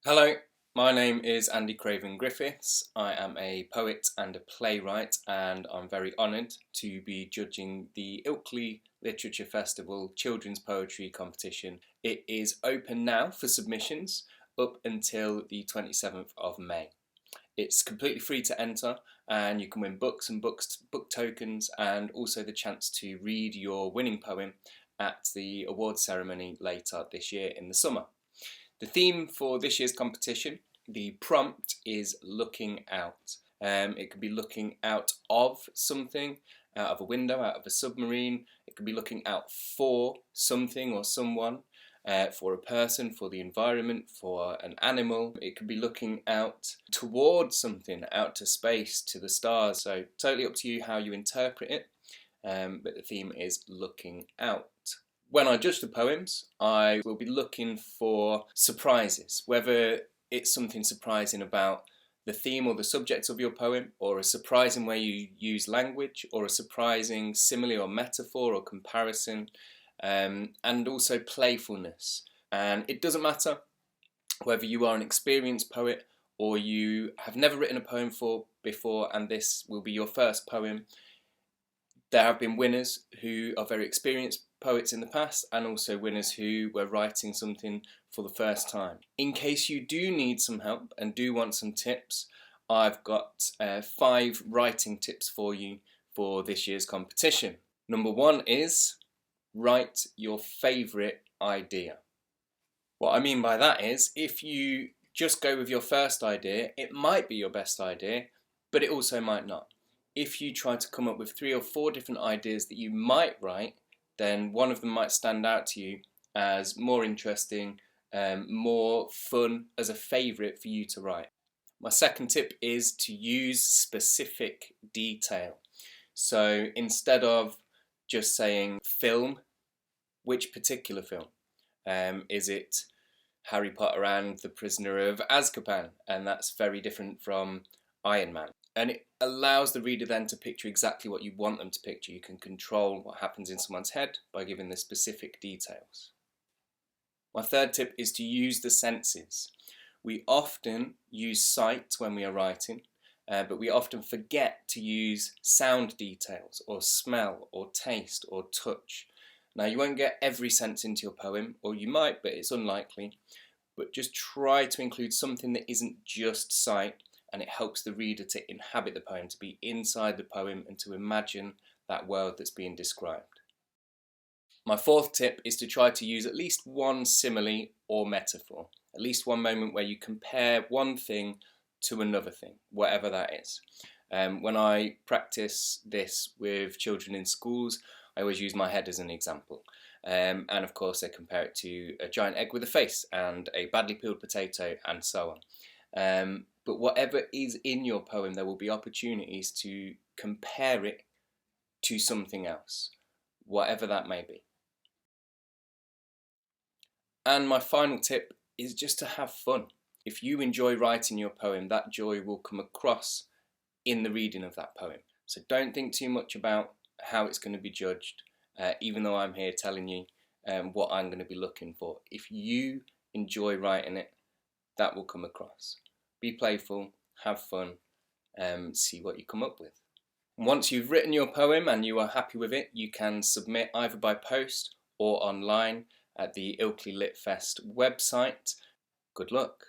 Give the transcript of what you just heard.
Hello, my name is Andy Craven Griffiths. I am a poet and a playwright, and I'm very honoured to be judging the Ilkley Literature Festival Children's Poetry Competition. It is open now for submissions up until the 27th of May. It's completely free to enter, and you can win books and book tokens, and also the chance to read your winning poem at the awards ceremony later this year in the summer. The theme for this year's competition, the prompt, is looking out. It could be looking out of something, out of a window, out of a submarine. It could be looking out for something or someone, for a person, for the environment, for an animal. It could be looking out towards something, out to space, to the stars. So totally up to you how you interpret it, but the theme is looking out. When I judge the poems, I will be looking for surprises, whether it's something surprising about the theme or the subject of your poem, or a surprising way you use language, or a surprising simile or metaphor or comparison, and also playfulness. And it doesn't matter whether you are an experienced poet or you have never written a poem before and this will be your first poem. There have been winners who are very experienced poets in the past, and also winners who were writing something for the first time. In case you do need some help and do want some tips, I've got 5 writing tips for you for this year's competition. Number 1 is write your favourite idea. What I mean by that is, if you just go with your first idea, it might be your best idea, but it also might not. If you try to come up with 3 or 4 different ideas that you might write, then one of them might stand out to you as more interesting, more fun, as a favourite for you to write. My second tip is to use specific detail. So instead of just saying film, which particular film? Is it Harry Potter and the Prisoner of Azkaban? And that's very different from Iron Man. And it allows the reader then to picture exactly what you want them to picture. You can control what happens in someone's head by giving the specific details. My third tip is to use the senses. We often use sight when we are writing, but we often forget to use sound details, or smell, or taste, or touch. Now, you won't get every sense into your poem, or you might, but it's unlikely. But just try to include something that isn't just sight, and it helps the reader to inhabit the poem, to be inside the poem and to imagine that world that's being described. My fourth tip is to try to use at least one simile or metaphor, at least one moment where you compare one thing to another thing, whatever that is. When I practice this with children in schools, I always use my head as an example. And of course I compare it to a giant egg with a face and a badly peeled potato and so on. But whatever is in your poem, there will be opportunities to compare it to something else, whatever that may be. And my final tip is just to have fun. If you enjoy writing your poem, that joy will come across in the reading of that poem. So don't think too much about how it's going to be judged, even though I'm here telling you what I'm going to be looking for. If you enjoy writing it, that will come across. Be playful, have fun, see what you come up with. Once you've written your poem and you are happy with it, you can submit either by post or online at the Ilkley Lit Fest website. Good luck.